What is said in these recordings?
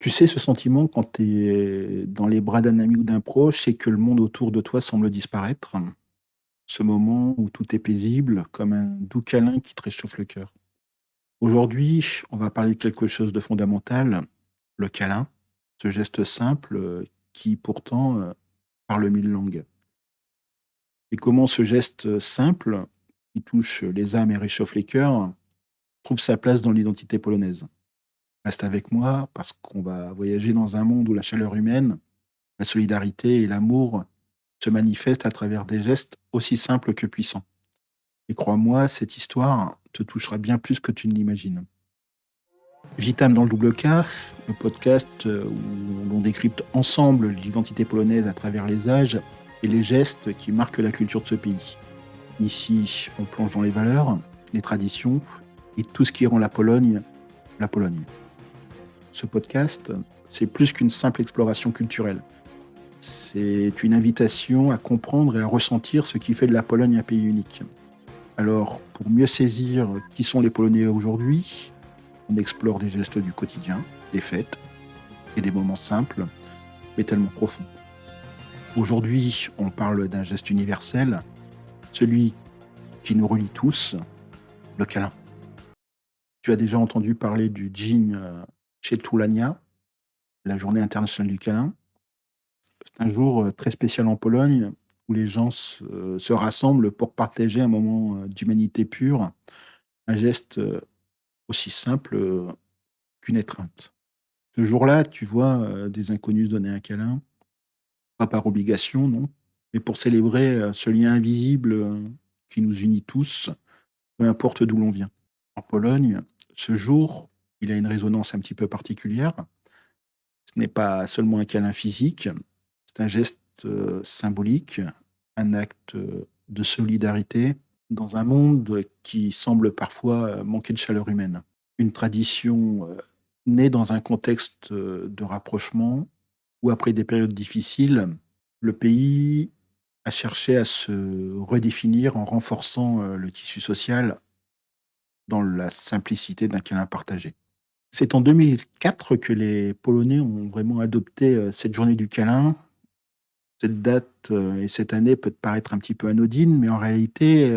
Tu sais, ce sentiment quand tu es dans les bras d'un ami ou d'un proche et que le monde autour de toi semble disparaître. Ce moment où tout est paisible, comme un doux câlin qui te réchauffe le cœur. Aujourd'hui, on va parler de quelque chose de fondamental, le câlin, ce geste simple qui pourtant parle mille langues. Et comment ce geste simple, qui touche les âmes et réchauffe les cœurs, trouve sa place dans l'identité polonaise. Reste avec moi parce qu'on va voyager dans un monde où la chaleur humaine, la solidarité et l'amour se manifestent à travers des gestes aussi simples que puissants. Et crois-moi, cette histoire te touchera bien plus que tu ne l'imagines. Vitam dans le double K, le podcast où l'on décrypte ensemble l'identité polonaise à travers les âges et les gestes qui marquent la culture de ce pays. Ici, on plonge dans les valeurs, les traditions et tout ce qui rend la Pologne, la Pologne. Ce podcast, c'est plus qu'une simple exploration culturelle. C'est une invitation à comprendre et à ressentir ce qui fait de la Pologne un pays unique. Alors, pour mieux saisir qui sont les Polonais aujourd'hui, on explore des gestes du quotidien, des fêtes et des moments simples, mais tellement profonds. Aujourd'hui, on parle d'un geste universel, celui qui nous relie tous, le câlin. Tu as déjà entendu parler du Dzień Przytulania, la journée internationale du câlin. C'est un jour très spécial en Pologne où les gens se rassemblent pour partager un moment d'humanité pure, un geste aussi simple qu'une étreinte. Ce jour-là, tu vois des inconnus donner un câlin, pas par obligation, non, mais pour célébrer ce lien invisible qui nous unit tous, peu importe d'où l'on vient. En Pologne, ce jour, il a une résonance un petit peu particulière. Ce n'est pas seulement un câlin physique, c'est un geste symbolique, un acte de solidarité dans un monde qui semble parfois manquer de chaleur humaine. Une tradition née dans un contexte de rapprochement où, après des périodes difficiles, le pays a cherché à se redéfinir en renforçant le tissu social dans la simplicité d'un câlin partagé. C'est en 2004 que les Polonais ont vraiment adopté cette journée du câlin. Cette date et cette année peut te paraître un petit peu anodine, mais en réalité,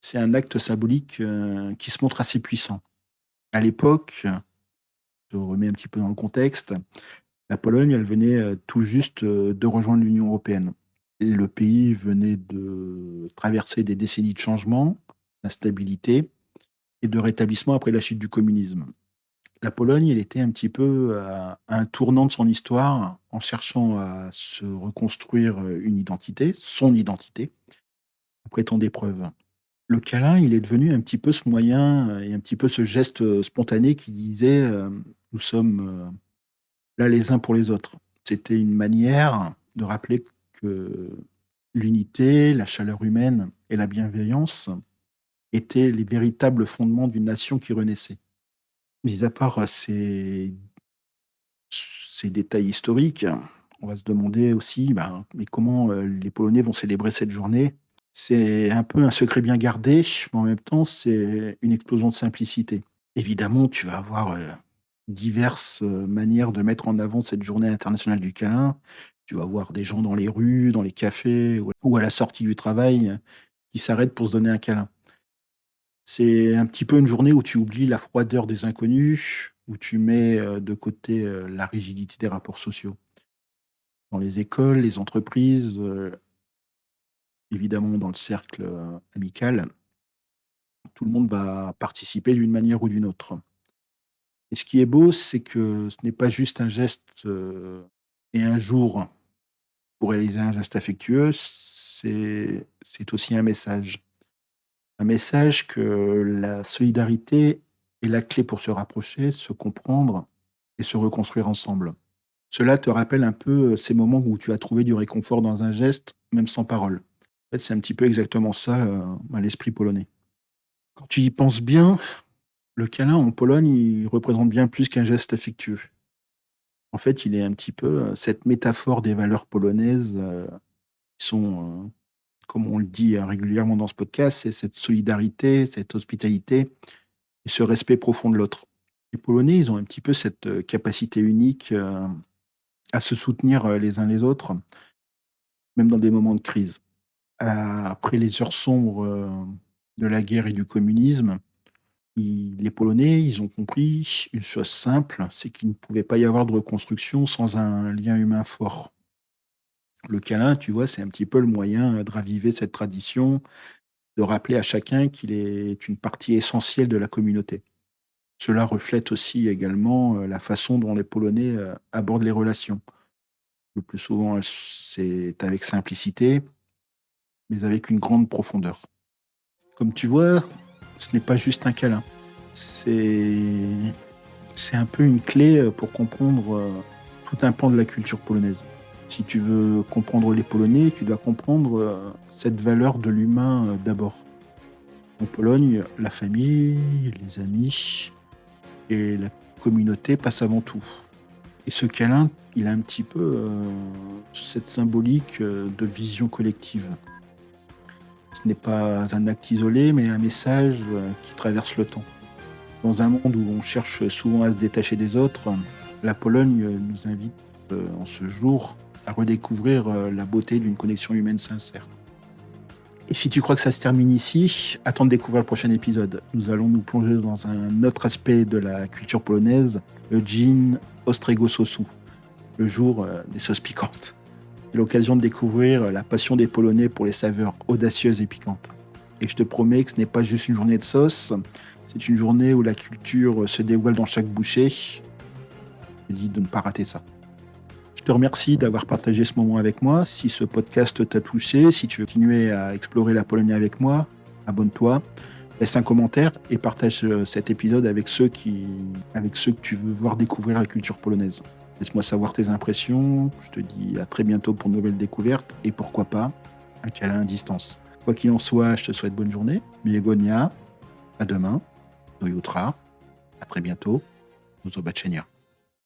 c'est un acte symbolique qui se montre assez puissant. À l'époque, je te remets un petit peu dans le contexte, la Pologne, elle venait tout juste de rejoindre l'Union européenne. Et le pays venait de traverser des décennies de changement, d'instabilité et de rétablissement après la chute du communisme. La Pologne, elle était un petit peu à un tournant de son histoire en cherchant à se reconstruire une identité, son identité, après tant d'épreuves. Le câlin, il est devenu un petit peu ce moyen et un petit peu ce geste spontané qui disait nous sommes là les uns pour les autres. C'était une manière de rappeler que l'unité, la chaleur humaine et la bienveillance étaient les véritables fondements d'une nation qui renaissait. Mis à part ces détails historiques, on va se demander aussi, ben, mais comment les Polonais vont célébrer cette journée. C'est un peu un secret bien gardé, mais en même temps, c'est une explosion de simplicité. Évidemment, tu vas avoir diverses manières de mettre en avant cette journée internationale du câlin. Tu vas voir des gens dans les rues, dans les cafés ou à la sortie du travail qui s'arrêtent pour se donner un câlin. C'est un petit peu une journée où tu oublies la froideur des inconnus, où tu mets de côté la rigidité des rapports sociaux. Dans les écoles, les entreprises, évidemment dans le cercle amical, tout le monde va participer d'une manière ou d'une autre. Et ce qui est beau, c'est que ce n'est pas juste un geste et un jour pour réaliser un geste affectueux, c'est aussi un message. Un message que la solidarité est la clé pour se rapprocher, se comprendre et se reconstruire ensemble. Cela te rappelle un peu ces moments où tu as trouvé du réconfort dans un geste, même sans parole. En fait, c'est un petit peu exactement ça, à l'esprit polonais. Quand tu y penses bien, le câlin en Pologne, il représente bien plus qu'un geste affectueux. En fait, il est un petit peu cette métaphore des valeurs polonaises qui sont, comme on le dit régulièrement dans ce podcast, c'est cette solidarité, cette hospitalité et ce respect profond de l'autre. Les Polonais, ils ont un petit peu cette capacité unique à se soutenir les uns les autres, même dans des moments de crise. Après les heures sombres de la guerre et du communisme, les Polonais, ils ont compris une chose simple, c'est qu'il ne pouvait pas y avoir de reconstruction sans un lien humain fort. Le câlin, tu vois, c'est un petit peu le moyen de raviver cette tradition, de rappeler à chacun qu'il est une partie essentielle de la communauté. Cela reflète aussi également la façon dont les Polonais abordent les relations. Le plus souvent, c'est avec simplicité, mais avec une grande profondeur. Comme tu vois, ce n'est pas juste un câlin. C'est c'est un peu une clé pour comprendre tout un pan de la culture polonaise. Si tu veux comprendre les Polonais, tu dois comprendre cette valeur de l'humain d'abord. En Pologne, la famille, les amis et la communauté passent avant tout. Et ce câlin, il a un petit peu cette symbolique de vision collective. Ce n'est pas un acte isolé, mais un message qui traverse le temps. Dans un monde où on cherche souvent à se détacher des autres, la Pologne nous invite en ce jour à redécouvrir la beauté d'une connexion humaine sincère. Et si tu crois que ça se termine ici, attends de découvrir le prochain épisode. Nous allons nous plonger dans un autre aspect de la culture polonaise, le gin Ostrego Sosu, le jour des sauces piquantes. C'est l'occasion de découvrir la passion des Polonais pour les saveurs audacieuses et piquantes. Et je te promets que ce n'est pas juste une journée de sauce, c'est une journée où la culture se dévoile dans chaque bouchée. Je te dis de ne pas rater ça. Je te remercie d'avoir partagé ce moment avec moi. Si ce podcast t'a touché, si tu veux continuer à explorer la Pologne avec moi, abonne-toi, laisse un commentaire et partage cet épisode avec ceux que tu veux voir découvrir la culture polonaise. Laisse-moi savoir tes impressions. Je te dis à très bientôt pour de nouvelles découvertes et pourquoi pas un câlin à distance. Quoi qu'il en soit, je te souhaite bonne journée. Miłego dnia. À demain. Do jutra. À très bientôt. Do zobaczenia.